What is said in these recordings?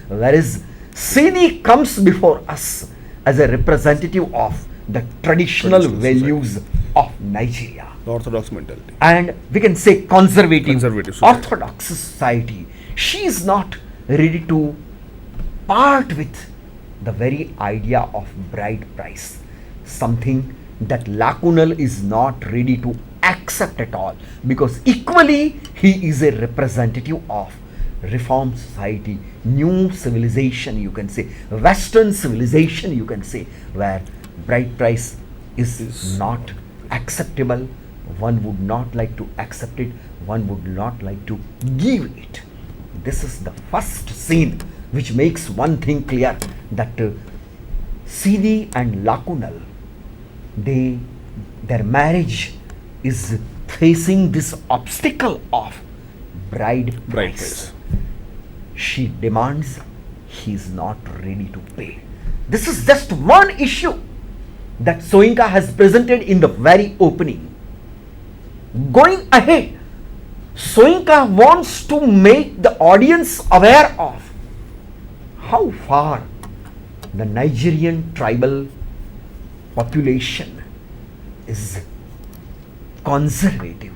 Whereas Sidi comes before us as a representative of the traditional Traditional values of Nigeria. The orthodox mentality. And we can say conservative Society. orthodox society. She is not ready to part with the very idea of bride price, something that Lacunal is not ready to accept at all, because equally he is a representative of reform society, new civilization, you can say western civilization, you can say, where bride price is not acceptable. One would not like to accept it, one would not like to give it. This is the first scene which makes one thing clear, that Sidi and Lacunal, their marriage is facing this obstacle of bride Bride price. price. She demands, he is not ready to pay. This is just one issue that Soyinka has presented in the very opening. Going ahead, Soyinka wants to make the audience aware of how far the Nigerian tribal population is conservative,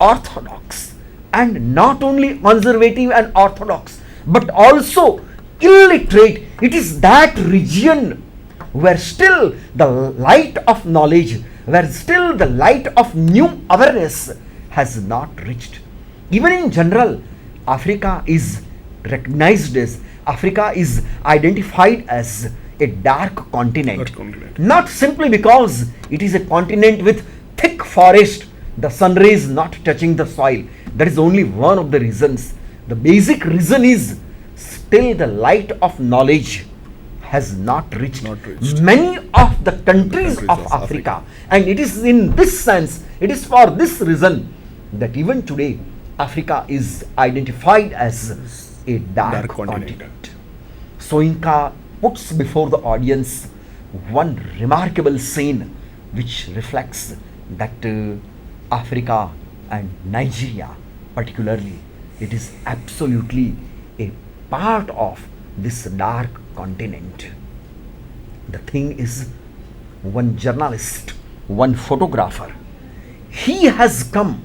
orthodox, and not only conservative and orthodox, but also illiterate. It is that region where still the light of knowledge, where still the light of new awareness has not reached. Even in general, Africa is recognized as, Africa is identified as a dark continent. Dark continent. Not simply because it is a continent with thick forest, the sun rays not touching the soil. That is only one of the reasons. The basic reason is still the light of knowledge has not reached, many of the countries of Africa. And it is in this sense, it is for this reason that even today Africa is identified as a dark continent. Soyinka puts before the audience one remarkable scene which reflects that Africa and Nigeria particularly, it is absolutely a part of this dark continent. The thing is, one journalist, one photographer, he has come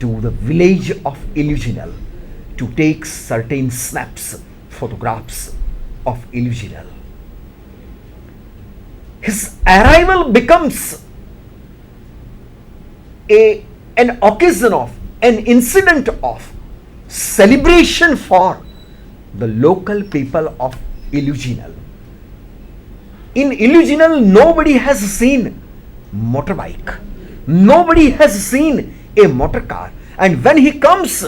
to the village of Illuginal to take certain snaps, photographs of Illuginal. His arrival becomes an occasion of, an incident of celebration for the local people of Illuginal. In Illuginal, nobody has seen motorbike, nobody has seen a motor car, and when he comes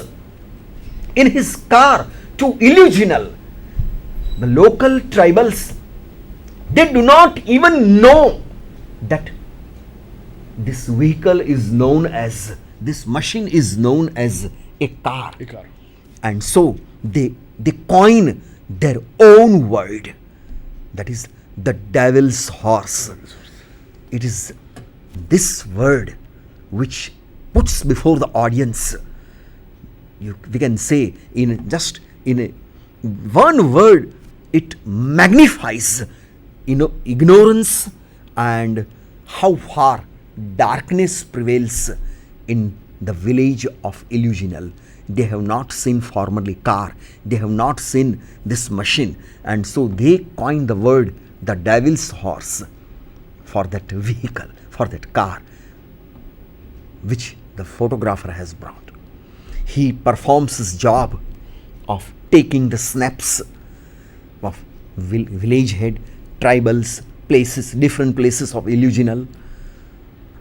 in his car to Illuginal, the local tribals, they do not even know that this vehicle is known as, this machine is known as a car. And so they coin their own word, that is the devil's horse. It is this word which puts before the audience, we can say in just in a one word, it magnifies ignorance and how far darkness prevails in the village of Illuginal. They have not seen formerly car, they have not seen this machine, and so they coin the word the devil's horse for that vehicle, for that car which the photographer has brought. He performs his job of taking the snaps of village head, tribals, places, different places of Illuginal,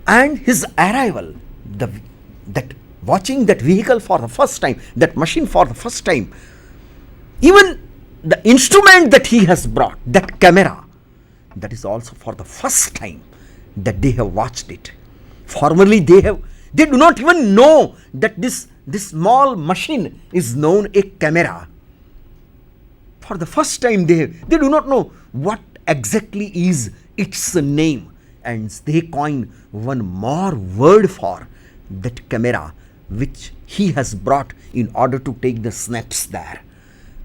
and his arrival, that watching that vehicle for the first time, that machine for the first time, even the instrument that he has brought, that camera, that is also for the first time that they have watched it. Formerly they do not even know that this small machine is known a camera. For the first time they do not know what exactly is its name, and they coin one more word for that camera which he has brought in order to take the snaps there.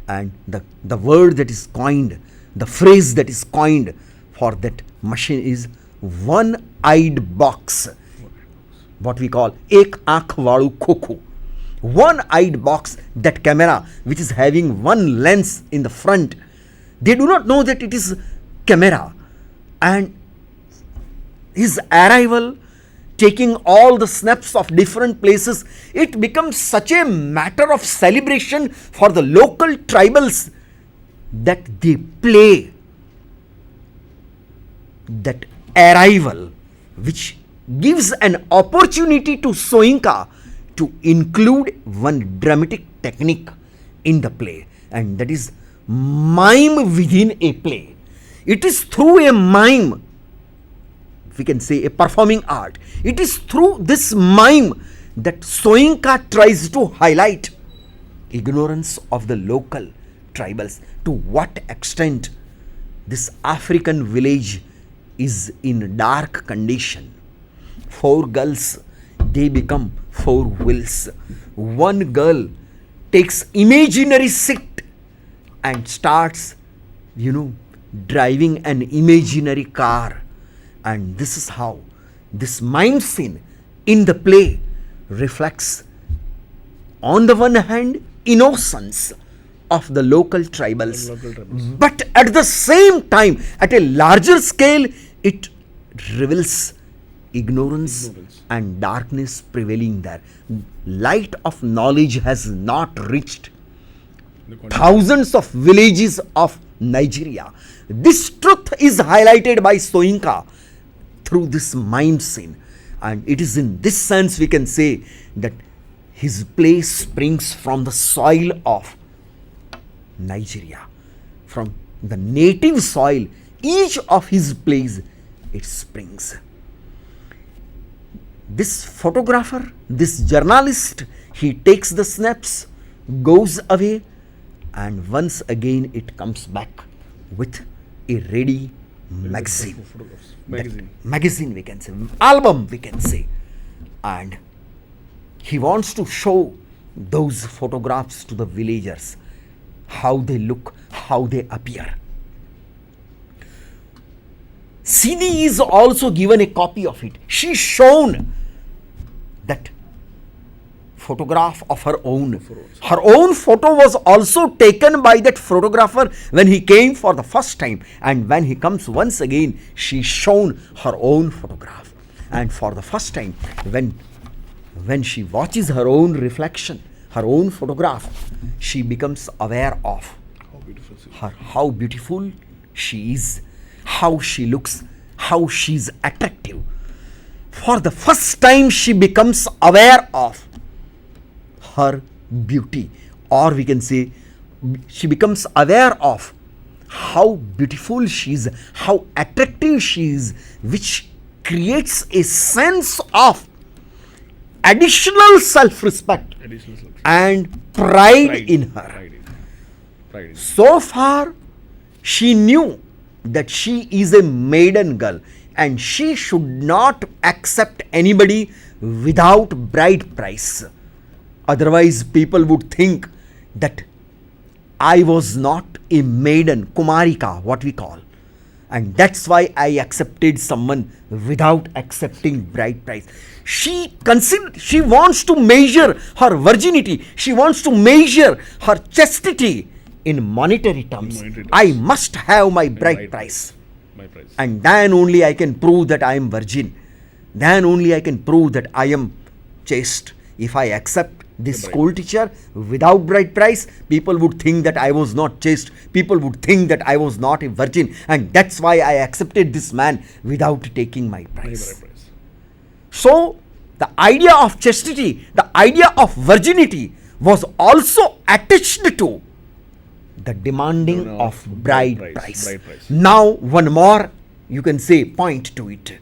And the word that is coined, the phrase that is coined for that machine is one-eyed box. What we call ek aankh valu khoku. One-eyed box, that camera which is having one lens in the front. They do not know that it is camera. And his arrival, taking all the snaps of different places, it becomes such a matter of celebration for the local tribals that they play that arrival, which gives an opportunity to Soyinka to include one dramatic technique in the play, and that is mime within a play. It is through a mime, we can say a performing art, it is through this mime that Soyinka tries to highlight ignorance of the local tribals, to what extent this African village is in dark condition. 4 girls, they become 4 wills. One girl takes imaginary seat and starts, driving an imaginary car. And this is how this mime scene in the play reflects, on the one hand, innocence of the local tribals, but at the same time, at a larger scale, it reveals ignorance and darkness prevailing there. Light of knowledge has not reached thousands of villages of Nigeria. This truth is highlighted by Soyinka through this mime scene, and it is in this sense we can say that his play springs from the soil of Nigeria, from the native soil. Each of his plays, it springs. This photographer, this journalist, he takes the snaps, goes away, and once again it comes back with a ready magazine. Magazine we can say, album we can say. And he wants to show those photographs to the villagers, how they look, how they appear. Sidi is also given a copy of it. She is shown that photograph of her own. Her own photo was also taken by that photographer when he came for the first time, and when he comes once again, she is shown her own photograph. And for the first time, when she watches her own reflection, her own photograph, she becomes aware of how beautiful she is, how she looks, how she is attractive. For the first time, she becomes aware of her beauty, or we can say she becomes aware of how beautiful she is, how attractive she is, which creates a sense of additional self-respect and pride in her. So far, she knew that she is a maiden girl and she should not accept anybody without bride price. Otherwise, people would think that I was not a maiden, Kumarika, what we call. And that's why I accepted someone without accepting bride price. She wants to measure her virginity. She wants to measure her chastity in monetary terms. I must have my bride price. And then only I can prove that I am virgin. Then only I can prove that I am chaste. If I accept this school teacher without bride price, people would think that I was not chaste. People would think that I was not a virgin. And that's why I accepted this man without taking my price. So, the idea of chastity, the idea of virginity was also attached to the demanding of bride price. Now, one more, you can say, point to it.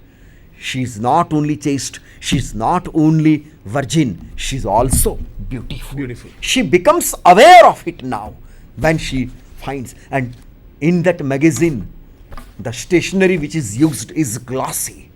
She is not only chaste, she is not only virgin, she is also beautiful. She becomes aware of it now when she finds. And in that magazine, the stationery which is used is glossy.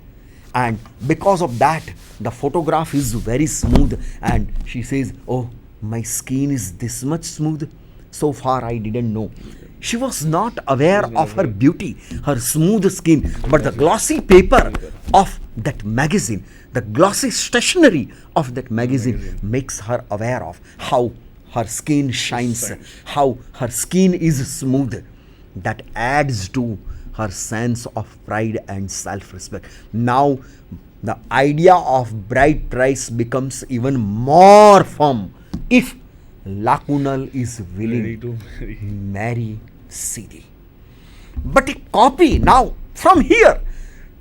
And because of that, the photograph is very smooth. And she says, oh, my skin is this much smooth. So far, I didn't know. She was not aware of her beauty, her smooth skin, but the glossy paper of that magazine, the glossy stationery of that magazine makes her aware of how her skin shines, how her skin is smooth. That adds to her sense of pride and self-respect. Now, the idea of bride price becomes even more firm if Lakunal is willing Ready to marry Sidi. But a copy now from here,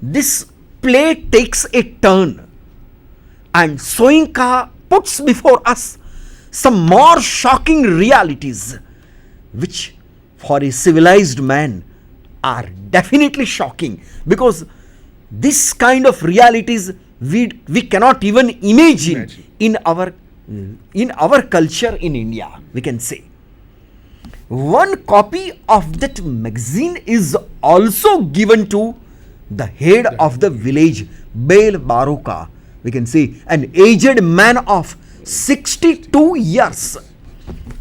this play takes a turn, and Soyinka puts before us some more shocking realities, which for a civilized man are definitely shocking, because this kind of realities we cannot even imagine in our culture in India, we can say. One copy of that magazine is also given to the head of the village, Bail Baroka, we can say, an aged man of 62 years,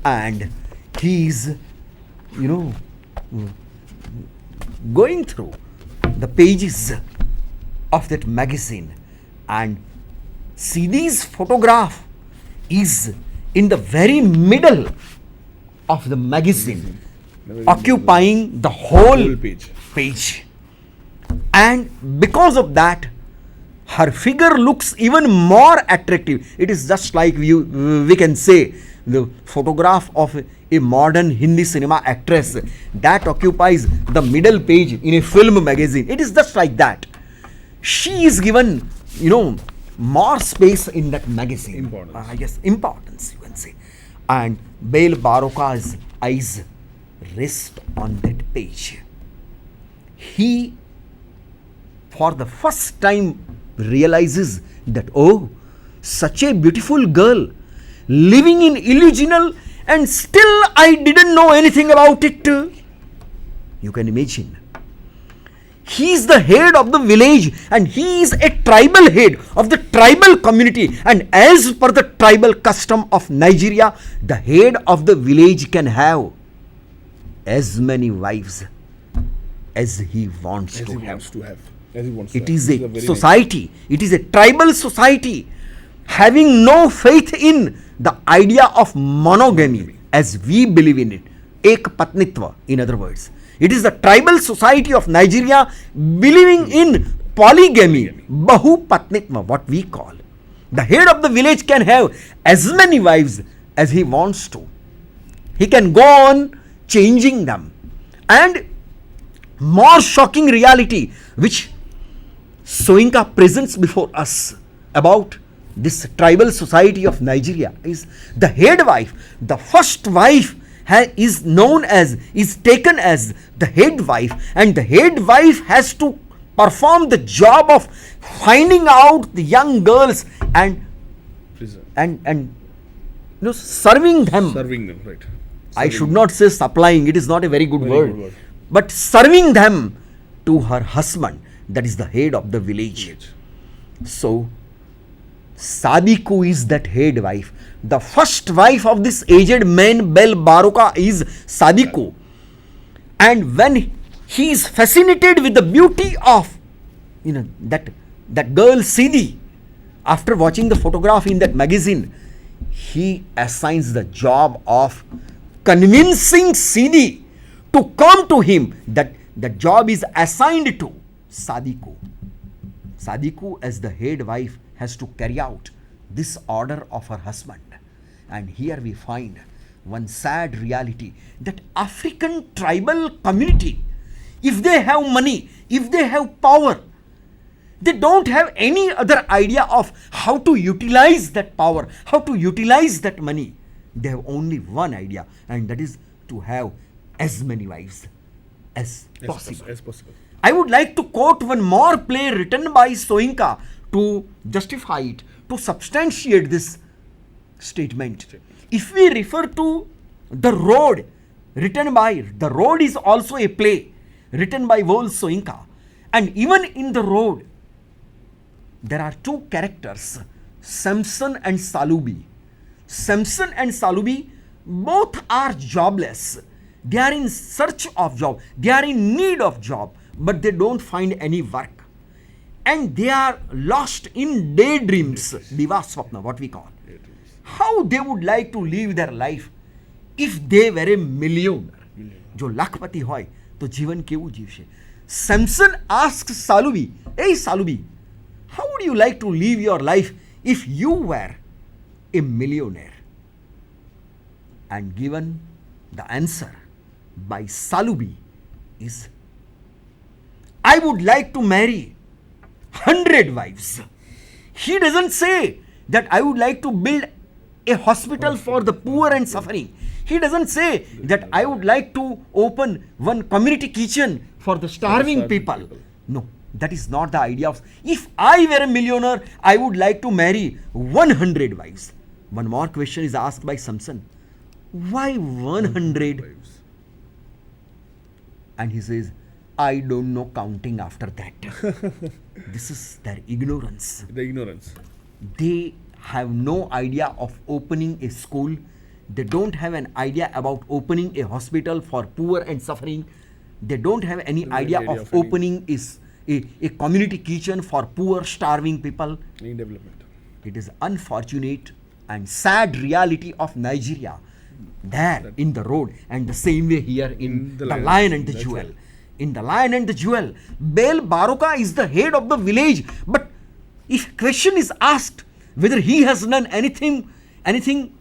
and he is, going through the pages of that magazine, and Sidi's photograph is in the very middle of the magazine, occupying the whole page. And because of that, her figure looks even more attractive. It is just like we can say the photograph of a modern Hindi cinema actress that occupies the middle page in a film magazine. It is just like that. She is given, more space in that magazine. Importance, you can say. And Bail Baroka's eyes rest on that page. He, for the first time, realizes that, oh, such a beautiful girl living in Illusional, and still I didn't know anything about it. You can imagine. He is the head of the village, and he is a tribal head of the tribal community, and as per the tribal custom of Nigeria, the head of the village can have as many wives as he wants to have. It is a society, it is a tribal society having no faith in the idea of monogamy as we believe in it. Ek patnitva, in other words. It is the tribal society of Nigeria believing in polygamy, bahu patnitva, what we call. The head of the village can have as many wives as he wants to. He can go on changing them. And more shocking reality which Soyinka presents before us about this tribal society of Nigeria is the head wife, the first wife is taken as the head wife, and the head wife has to perform the job of finding out the young girls and serving them. Right. I should not say supplying, it is not a very good word. But serving them to her husband, that is the head of the village. So Sadiku is that head wife. The first wife of this aged man, Bail Baroka, is Sadiku. And when he is fascinated with the beauty of that girl Sidi, after watching the photograph in that magazine, he assigns the job of convincing Sidi to come to him. That job is assigned to Sadiku. Sadiku, as the head wife, has to carry out this order of her husband. And here we find one sad reality, that African tribal community, if they have money, if they have power, they don't have any other idea of how to utilize that power, how to utilize that money. They have only one idea, and that is to have as many wives as possible. I would like to quote one more play written by Soyinka to justify it, to substantiate this statement. If we refer to The Road, The Road is also a play written by Vol Soyinka, and even in The Road, there are two characters, Samson and Salubi. Samson and Salubi Both are jobless. They are in search of job. They are in need of job, but they don't find any work. And they are lost in daydreams, Divaswapna, what we call. How they would like to live their life if they were a millionaire. જો લાખપતિ હોય તો જીવન કેવું જીવશે? Samson asks Salubi, hey Salubi, how would you like to live your life if you were a millionaire? And given the answer by Salubi is, I would like to marry 100 wives. He doesn't say that I would like to build a hospital for the poor and suffering. He doesn't say that I would like to open one community kitchen for the starving people. No, that is not the idea of. If I were a millionaire, I would like to marry 100 wives. One more question is asked by Samson. Why 100? And he says, I don't know counting after that. This is their ignorance. The ignorance. They have no idea of opening a school. They don't have an idea about opening a hospital for poor and suffering. They don't have any idea of opening a community kitchen for poor, starving people. In development. It is unfortunate and sad reality of Nigeria. There in the road, and the same way here in the Lion and the Jewel. Right. In the Lion and the Jewel, Baal Baruka is the head of the village. But if question is asked whether he has done anything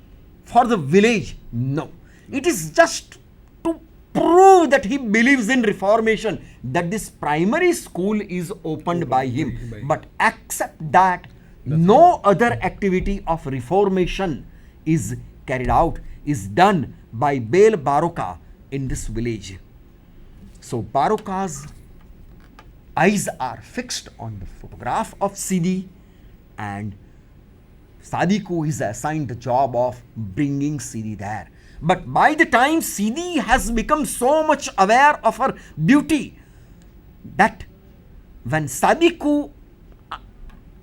for the village, no. It is just to prove that he believes in reformation, that this primary school is opened by him. But except that, no other activity of reformation is carried out, is done by Baal Baruka in this village. So Baruka's eyes are fixed on the photograph of Sidi, and Sadiku is assigned the job of bringing Sidi there. But by the time Sidi has become so much aware of her beauty, that when Sadiku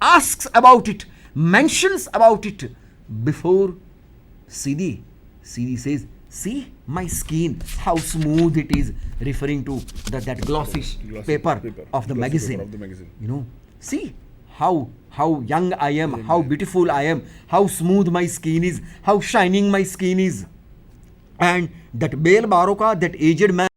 asks about it, mentions about it before Sidi says, see my skin, how smooth it is, referring to that glossy paper of the magazine. You know, see how young I am, how beautiful I am, how smooth my skin is, how shining my skin is. And that Baal Baruka, that aged man,